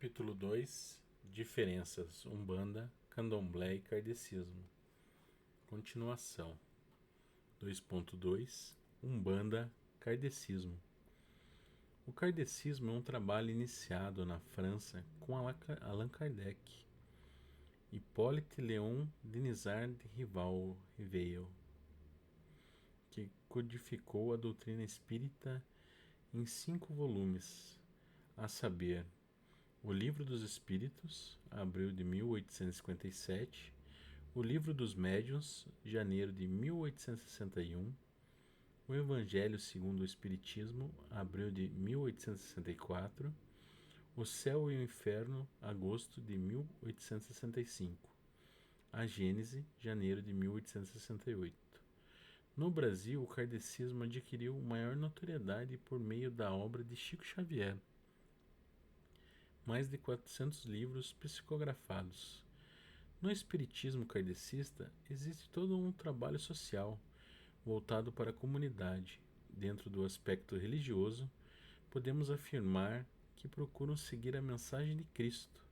Capítulo 2: Diferenças Umbanda, Candomblé e Kardecismo. Continuação. 2.2 Umbanda, Kardecismo. O kardecismo é um trabalho iniciado na França com Allan Kardec, Hippolyte Léon Denisard Rivail, que codificou a doutrina espírita em 5 volumes, a saber, o Livro dos Espíritos, abril de 1857, o Livro dos Médiuns, janeiro de 1861, o Evangelho segundo o Espiritismo, abril de 1864, o Céu e o Inferno, agosto de 1865, a Gênese, janeiro de 1868. No Brasil, o kardecismo adquiriu maior notoriedade por meio da obra de Chico Xavier, mais de 400 livros psicografados. No espiritismo kardecista existe todo um trabalho social voltado para a comunidade. Dentro do aspecto religioso, podemos afirmar que procuram seguir a mensagem de Cristo,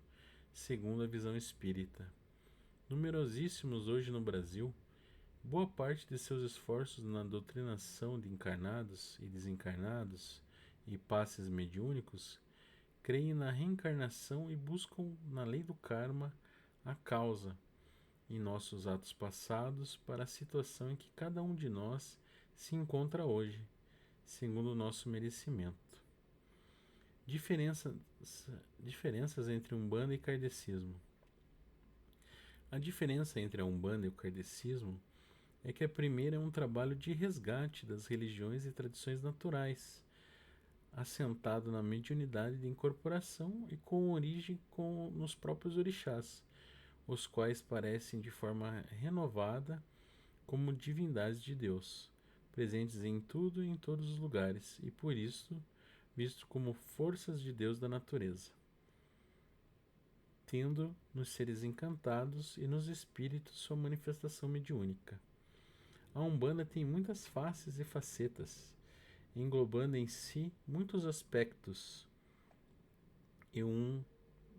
segundo a visão espírita. Numerosíssimos hoje no Brasil, boa parte de seus esforços na doutrinação de encarnados e desencarnados e passes mediúnicos creem na reencarnação e buscam na lei do karma a causa em nossos atos passados para a situação em que cada um de nós se encontra hoje, segundo o nosso merecimento. Diferenças entre Umbanda e Kardecismo. A diferença entre a Umbanda e o Kardecismo é que a primeira é um trabalho de resgate das religiões e tradições naturais, assentado na mediunidade de incorporação e com origem nos próprios orixás, os quais parecem de forma renovada como divindades de Deus, presentes em tudo e em todos os lugares, e por isso visto como forças de Deus da natureza, tendo nos seres encantados e nos espíritos sua manifestação mediúnica. A Umbanda tem muitas faces e facetas, englobando em si muitos aspectos, e um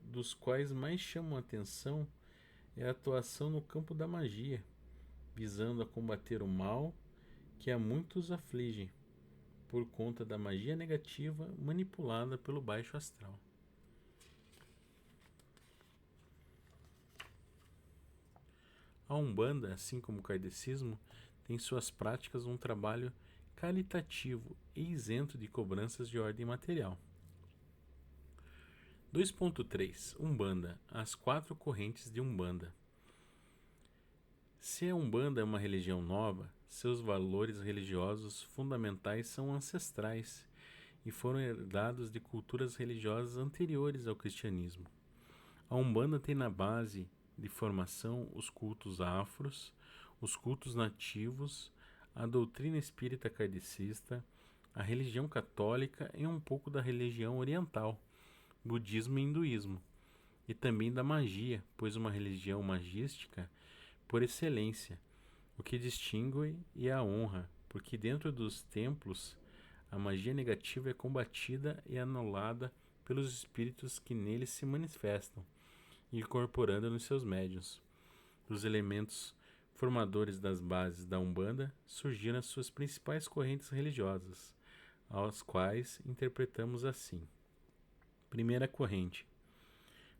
dos quais mais chamam a atenção é a atuação no campo da magia, visando a combater o mal que a muitos aflige, por conta da magia negativa manipulada pelo baixo astral. A Umbanda, assim como o kardecismo, tem suas práticas um trabalho caritativo e isento de cobranças de ordem material. 2.3 Umbanda, as 4 correntes de Umbanda. Se a Umbanda é uma religião nova, seus valores religiosos fundamentais são ancestrais e foram herdados de culturas religiosas anteriores ao cristianismo. A Umbanda tem na base de formação os cultos afros, os cultos nativos, a doutrina espírita kardecista, a religião católica e um pouco da religião oriental, budismo e hinduísmo, e também da magia, pois uma religião magística por excelência, o que distingue e a honra, porque dentro dos templos a magia negativa é combatida e anulada pelos espíritos que neles se manifestam, incorporando nos seus médiuns. Dos elementos formadores das bases da Umbanda surgiram as suas principais correntes religiosas, as quais interpretamos assim. Primeira corrente,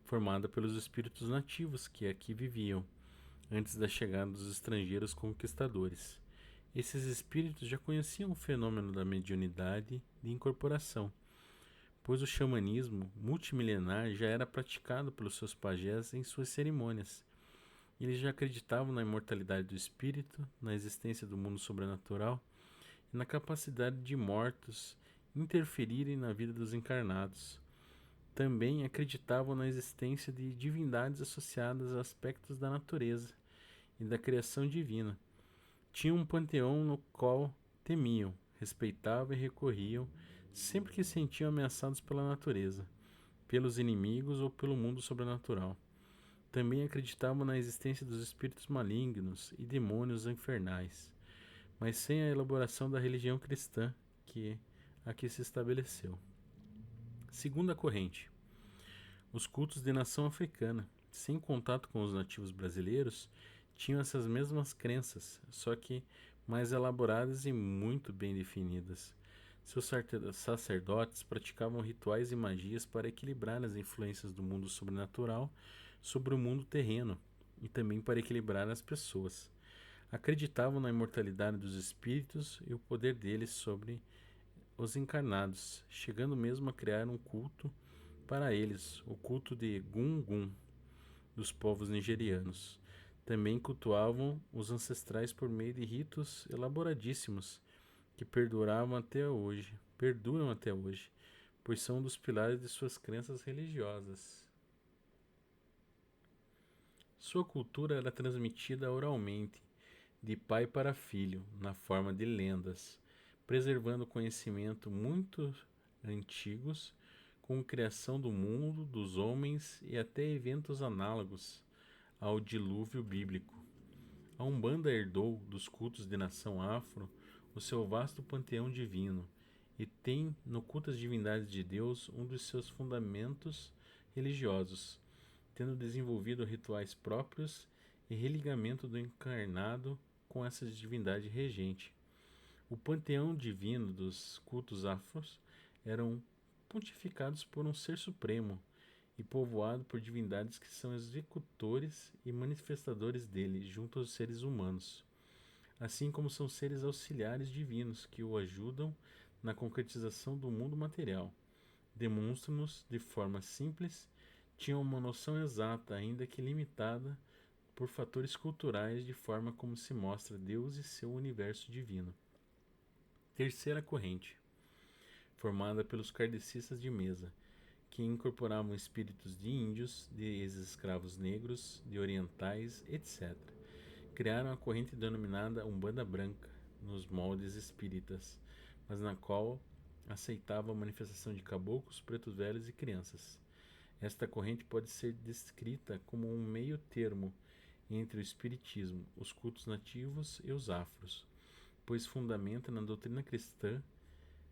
formada pelos espíritos nativos que aqui viviam, antes da chegada dos estrangeiros conquistadores. Esses espíritos já conheciam o fenômeno da mediunidade de incorporação, pois o xamanismo multimilenar já era praticado pelos seus pajés em suas cerimônias. Eles já acreditavam na imortalidade do espírito, na existência do mundo sobrenatural e na capacidade de mortos interferirem na vida dos encarnados. Também acreditavam na existência de divindades associadas a aspectos da natureza e da criação divina. Tinham um panteão no qual temiam, respeitavam e recorriam sempre que se sentiam ameaçados pela natureza, pelos inimigos ou pelo mundo sobrenatural. Também acreditavam na existência dos espíritos malignos e demônios infernais, mas sem a elaboração da religião cristã que aqui se estabeleceu. Segunda corrente, Os cultos de nação africana, sem contato com os nativos brasileiros, tinham essas mesmas crenças, só que mais elaboradas e muito bem definidas. Seus sacerdotes praticavam rituais e magias para equilibrar as influências do mundo sobrenatural sobre o mundo terreno e também para equilibrar as pessoas. Acreditavam na imortalidade dos espíritos e o poder deles sobre os encarnados, chegando mesmo a criar um culto para eles, o culto de Gungun dos povos nigerianos. Também cultuavam os ancestrais por meio de ritos elaboradíssimos que perduram até hoje, pois são um dos pilares de suas crenças religiosas. Sua cultura era transmitida oralmente, de pai para filho, na forma de lendas, preservando conhecimento muito antigos, com a criação do mundo, dos homens e até eventos análogos ao dilúvio bíblico. A Umbanda herdou dos cultos de nação afro o seu vasto panteão divino e tem no culto às divindades de Deus um dos seus fundamentos religiosos, tendo desenvolvido rituais próprios e religamento do encarnado com essa divindade regente. O panteão divino dos cultos afros eram pontificados por um ser supremo e povoado por divindades que são executores e manifestadores dele junto aos seres humanos, assim como são seres auxiliares divinos que o ajudam na concretização do mundo material. Demonstram-nos de forma simples, tinham uma noção exata, ainda que limitada, por fatores culturais de forma como se mostra Deus e seu universo divino. Terceira corrente, formada pelos kardecistas de mesa, que incorporavam espíritos de índios, de ex-escravos negros, de orientais, etc. Criaram a corrente denominada Umbanda Branca, nos moldes espíritas, mas na qual aceitava a manifestação de caboclos, pretos velhos e crianças. Esta corrente pode ser descrita como um meio termo entre o espiritismo, os cultos nativos e os afros, pois fundamenta na doutrina cristã,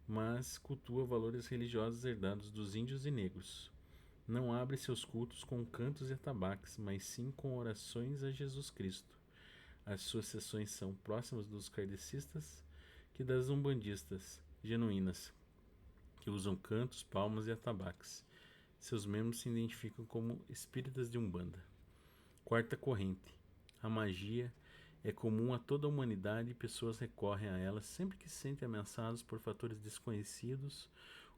mas cultua valores religiosos herdados dos índios e negros. Não abre seus cultos com cantos e atabaques, mas sim com orações a Jesus Cristo. As suas sessões são próximas dos kardecistas que das umbandistas genuínas, que usam cantos, palmas e atabaques. Seus membros se identificam como espíritas de Umbanda. Quarta corrente. A magia é comum a toda a humanidade e pessoas recorrem a ela sempre que se sentem ameaçados por fatores desconhecidos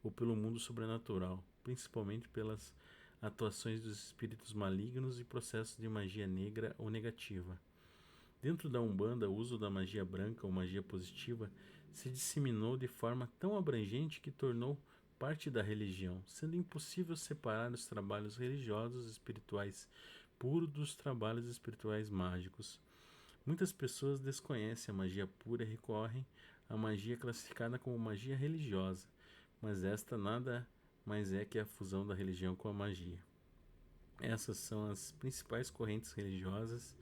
ou pelo mundo sobrenatural, principalmente pelas atuações dos espíritos malignos e processos de magia negra ou negativa. Dentro da Umbanda, o uso da magia branca ou magia positiva se disseminou de forma tão abrangente que tornou parte da religião, sendo impossível separar os trabalhos religiosos e espirituais puros dos trabalhos espirituais mágicos. Muitas pessoas desconhecem a magia pura e recorrem à magia classificada como magia religiosa, mas esta nada mais é que a fusão da religião com a magia. Essas são as principais correntes religiosas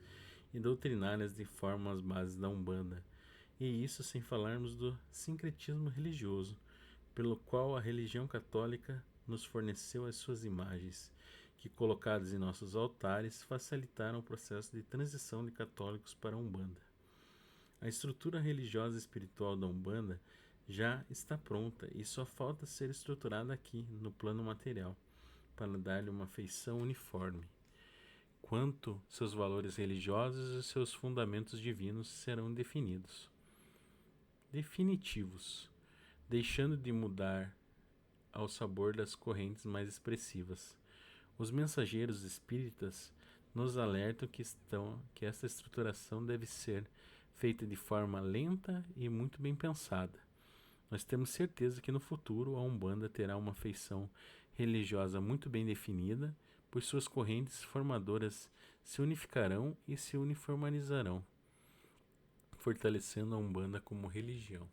e doutrinárias que formam as bases da Umbanda, e isso sem falarmos do sincretismo religioso, pelo qual a religião católica nos forneceu as suas imagens, que colocadas em nossos altares facilitaram o processo de transição de católicos para a Umbanda. A estrutura religiosa e espiritual da Umbanda já está pronta e só falta ser estruturada aqui, no plano material, para dar-lhe uma feição uniforme. Quanto seus valores religiosos e seus fundamentos divinos serão definitivos, deixando de mudar ao sabor das correntes mais expressivas. Os mensageiros espíritas nos alertam que esta estruturação deve ser feita de forma lenta e muito bem pensada. Nós temos certeza que no futuro a Umbanda terá uma feição religiosa muito bem definida, pois suas correntes formadoras se unificarão e se uniformizarão, fortalecendo a Umbanda como religião.